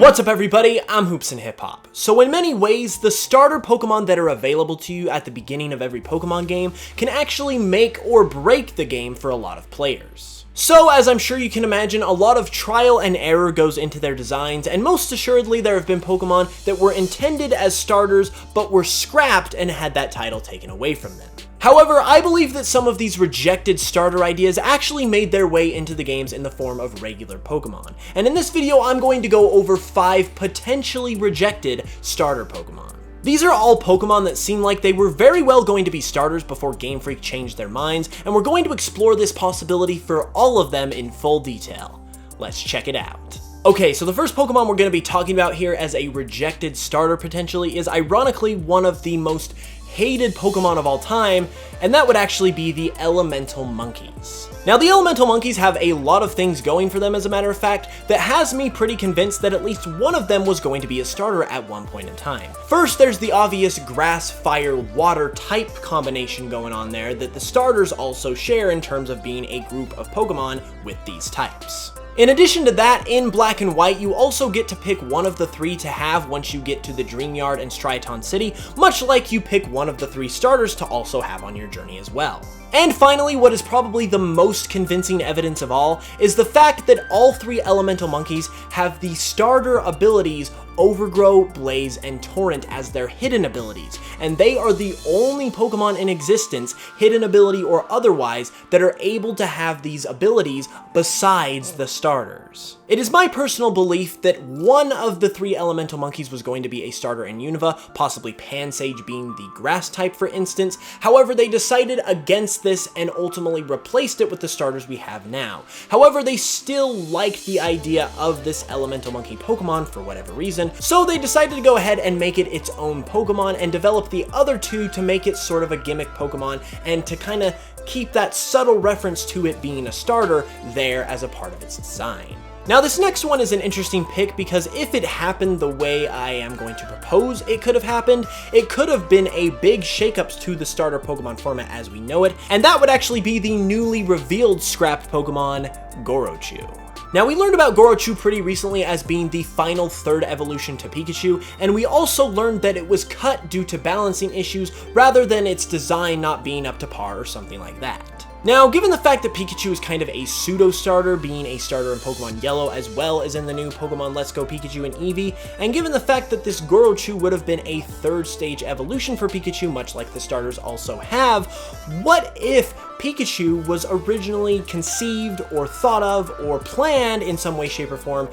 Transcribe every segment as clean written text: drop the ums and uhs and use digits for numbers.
What's up everybody, I'm HoopsandHipHop. So in many ways, the starter Pokemon that are available to you at the beginning of every Pokemon game can actually make or break the game for a lot of players. So as I'm sure you can imagine, a lot of trial and error goes into their designs, and most assuredly there have been Pokemon that were intended as starters but were scrapped and had that title taken away from them. However, I believe that some of these rejected starter ideas actually made their way into the games in the form of regular Pokemon. And in this video, I'm going to go over 5 potentially rejected starter Pokemon. These are all Pokemon that seem like they were very well going to be starters before Game Freak changed their minds, and we're going to explore this possibility for all of them in full detail. Let's check it out. Okay, so the first Pokemon we're going to be talking about here as a rejected starter potentially is ironically one of the most hated Pokemon of all time, and that would actually be the Elemental Monkeys. Now, the Elemental Monkeys have a lot of things going for them, as a matter of fact, that has me pretty convinced that at least one of them was going to be a starter at one point in time. First, there's the obvious grass, fire, water type combination going on there that the starters also share in terms of being a group of Pokemon with these types. In addition to that, in Black and White, you also get to pick one of the 3 to have once you get to the Dream Yard and Striaton City, much like you pick one of the 3 starters to also have on your journey as well. And finally, what is probably the most convincing evidence of all is the fact that all 3 Elemental Monkeys have the starter abilities Overgrow, Blaze, and Torrent as their hidden abilities, and they are the only Pokemon in existence, hidden ability or otherwise, that are able to have these abilities besides the starters. It is my personal belief that one of the 3 Elemental Monkeys was going to be a starter in Unova, possibly Pansage being the grass type for instance. However, they decided against this and ultimately replaced it with the starters we have now. However, they still liked the idea of this Elemental Monkey Pokemon for whatever reason, so they decided to go ahead and make it its own Pokemon and develop the other 2 to make it sort of a gimmick Pokemon and to kind of keep that subtle reference to it being a starter there as a part of its design. Now, this next one is an interesting pick because if it happened the way I am going to propose it could have happened, it could have been a big shakeups to the starter Pokemon format as we know it, and that would actually be the newly revealed scrapped Pokemon, Gorochu. Now, we learned about Gorochu pretty recently as being the final 3rd evolution to Pikachu, and we also learned that it was cut due to balancing issues rather than its design not being up to par or something like that. Now, given the fact that Pikachu is kind of a pseudo-starter, being a starter in Pokemon Yellow as well as in the new Pokemon Let's Go Pikachu and Eevee, and given the fact that this Gorochu would have been a 3rd stage evolution for Pikachu, much like the starters also have, what if Pikachu was originally conceived or thought of or planned in some way, shape, or form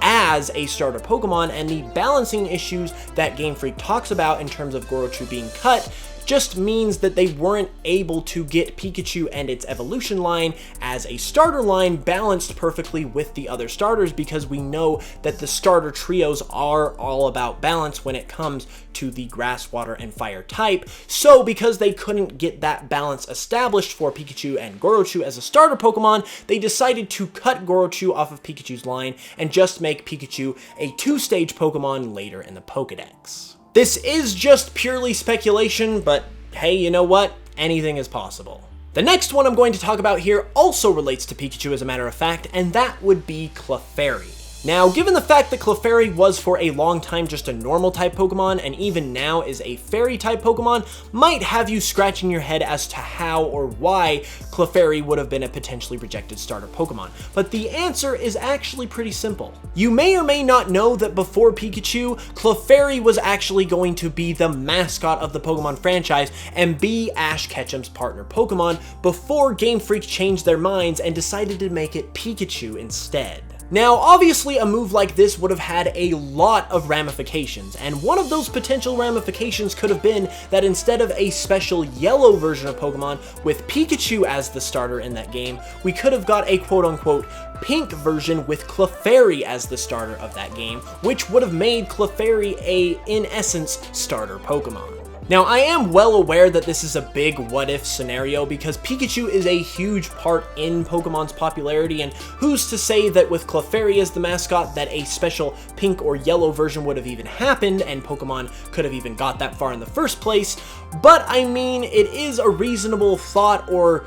as a starter Pokemon, and the balancing issues that Game Freak talks about in terms of Gorochu being cut just means that they weren't able to get Pikachu and its evolution line as a starter line balanced perfectly with the other starters, because we know that the starter trios are all about balance when it comes to the grass, water, and fire type. So because they couldn't get that balance established for Pikachu and Gorochu as a starter Pokemon, they decided to cut Gorochu off of Pikachu's line and just make Pikachu a 2-stage Pokemon later in the Pokedex. This is just purely speculation, but hey, you know what? Anything is possible. The next one I'm going to talk about here also relates to Pikachu as a matter of fact, and that would be Clefairy. Now, given the fact that Clefairy was for a long time just a normal type Pokemon, and even now is a fairy type Pokemon, might have you scratching your head as to how or why Clefairy would have been a potentially rejected starter Pokemon. But the answer is actually pretty simple. You may or may not know that before Pikachu, Clefairy was actually going to be the mascot of the Pokemon franchise and be Ash Ketchum's partner Pokemon before Game Freak changed their minds and decided to make it Pikachu instead. Now, obviously, a move like this would have had a lot of ramifications, and one of those potential ramifications could have been that instead of a special yellow version of Pokemon with Pikachu as the starter in that game, we could have got a quote-unquote pink version with Clefairy as the starter of that game, which would have made Clefairy a, in essence, starter Pokemon. Now, I am well aware that this is a big what-if scenario because Pikachu is a huge part in Pokemon's popularity, and who's to say that with Clefairy as the mascot that a special pink or yellow version would have even happened and Pokemon could have even got that far in the first place. But I mean, it is a reasonable thought, or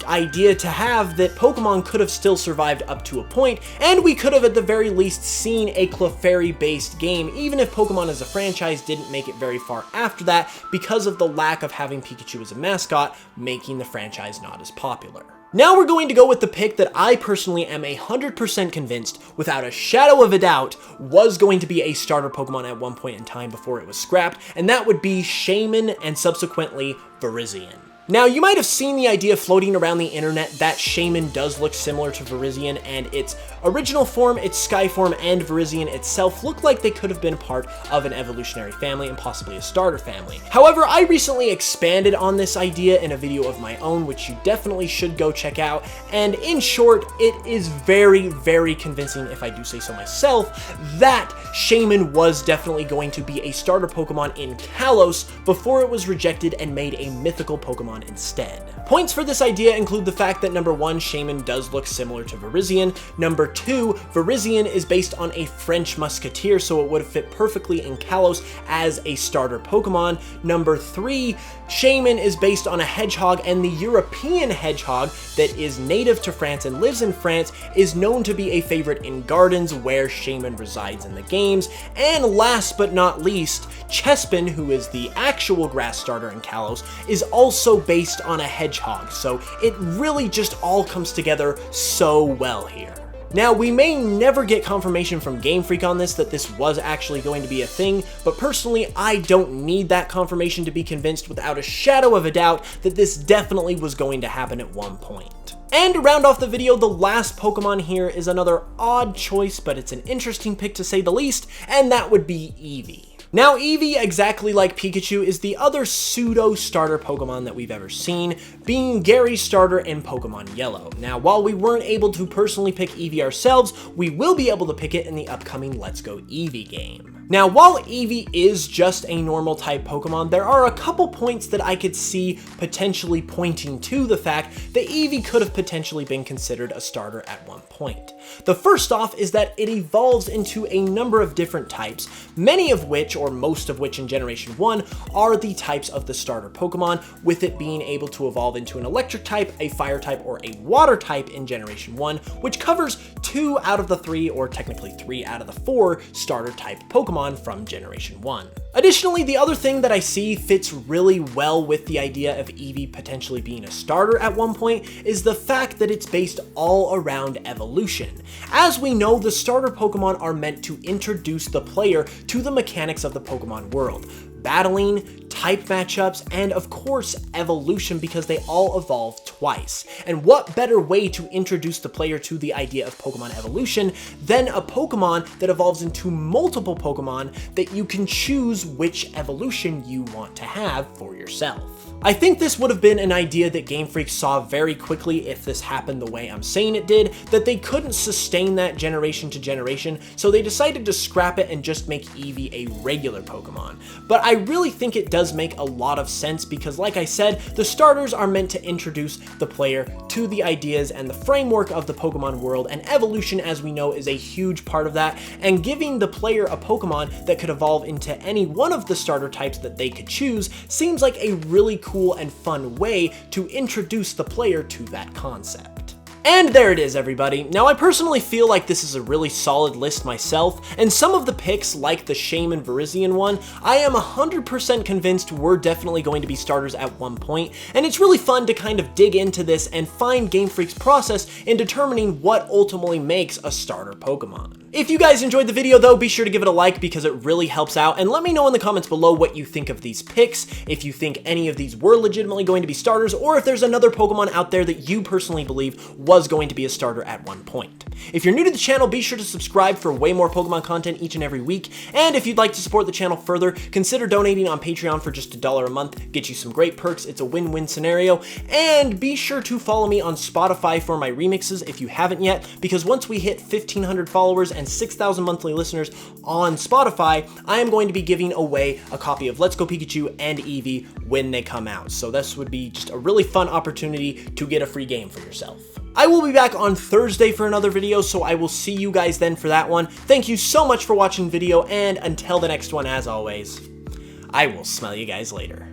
idea to have that Pokemon could have still survived up to a point, and we could have at the very least seen a Clefairy based game, even if Pokemon as a franchise didn't make it very far after that because of the lack of having Pikachu as a mascot, making the franchise not as popular. Now we're going to go with the pick that I personally am 100% convinced, without a shadow of a doubt, was going to be a starter Pokemon at one point in time before it was scrapped, and that would be Shaymin and subsequently Virizion. Now, you might have seen the idea floating around the internet that Shaymin does look similar to Virizion, and its original form, its Sky form, and Virizion itself look like they could have been part of an evolutionary family and possibly a starter family. However, I recently expanded on this idea in a video of my own, which you definitely should go check out, and in short, it is very, very convincing, if I do say so myself, that Shaymin was definitely going to be a starter Pokemon in Kalos before it was rejected and made a mythical Pokemon instead. Points for this idea include the fact that number 1, Shaymin does look similar to Virizion, number 2, Virizion is based on a French musketeer, so it would fit perfectly in Kalos as a starter Pokemon, number 3, Shaymin is based on a hedgehog, and the European hedgehog that is native to France and lives in France is known to be a favorite in gardens where Shaymin resides in the games, and last but not least, Chespin, who is the actual grass starter in Kalos, is also based on a hedgehog, so it really just all comes together so well here. Now, we may never get confirmation from Game Freak on this that this was actually going to be a thing, but personally, I don't need that confirmation to be convinced without a shadow of a doubt that this definitely was going to happen at one point. And to round off the video, the last Pokemon here is another odd choice, but it's an interesting pick to say the least, and that would be Eevee. Now, Eevee, exactly like Pikachu, is the other pseudo-starter Pokemon that we've ever seen, being Gary's starter in Pokemon Yellow. Now, while we weren't able to personally pick Eevee ourselves, we will be able to pick it in the upcoming Let's Go Eevee game. Now, while Eevee is just a normal type Pokemon, there are a couple points that I could see potentially pointing to the fact that Eevee could have potentially been considered a starter at one point. The first off is that it evolves into a number of different types, many of which, or most of which in Generation 1, are the types of the starter Pokemon, with it being able to evolve into an electric type, a fire type, or a water type in Generation 1, which covers 2 out of the 3, or technically 3 out of the 4 starter type Pokemon from Generation 1. Additionally, the other thing that I see fits really well with the idea of Eevee potentially being a starter at one point is the fact that it's based all around evolution. As we know, the starter Pokemon are meant to introduce the player to the mechanics of the Pokemon world. Battling, type matchups, and of course evolution, because they all evolve twice. And what better way to introduce the player to the idea of Pokemon evolution than a Pokemon that evolves into multiple Pokemon that you can choose which evolution you want to have for yourself. I think this would have been an idea that Game Freak saw very quickly if this happened the way I'm saying it did, that they couldn't sustain that generation to generation, so they decided to scrap it and just make Eevee a regular Pokemon. But I really think it does make a lot of sense because, like I said, the starters are meant to introduce the player to the ideas and the framework of the Pokemon world, and evolution, as we know, is a huge part of that, and giving the player a Pokemon that could evolve into any one of the starter types that they could choose seems like a really cool and fun way to introduce the player to that concept. And there it is, everybody. Now, I personally feel like this is a really solid list myself, and some of the picks, like the Shaymin Virizion one, I am 100% convinced were definitely going to be starters at one point, and it's really fun to kind of dig into this and find Game Freak's process in determining what ultimately makes a starter Pokemon. If you guys enjoyed the video though, be sure to give it a like because it really helps out, and let me know in the comments below what you think of these picks, if you think any of these were legitimately going to be starters, or if there's another Pokemon out there that you personally believe was going to be a starter at one point. If you're new to the channel, be sure to subscribe for way more Pokemon content each and every week, and if you'd like to support the channel further, consider donating on Patreon for just $1 a month, get you some great perks, it's a win-win scenario, and be sure to follow me on Spotify for my remixes if you haven't yet, because once we hit 1,500 followers and 6,000 monthly listeners on Spotify, I am going to be giving away a copy of Let's Go Pikachu and Eevee when they come out, so this would be just a really fun opportunity to get a free game for yourself. I will be back on Thursday for another video, so I will see you guys then for that one. Thank you so much for watching the video, and until the next one, as always, I will smell you guys later.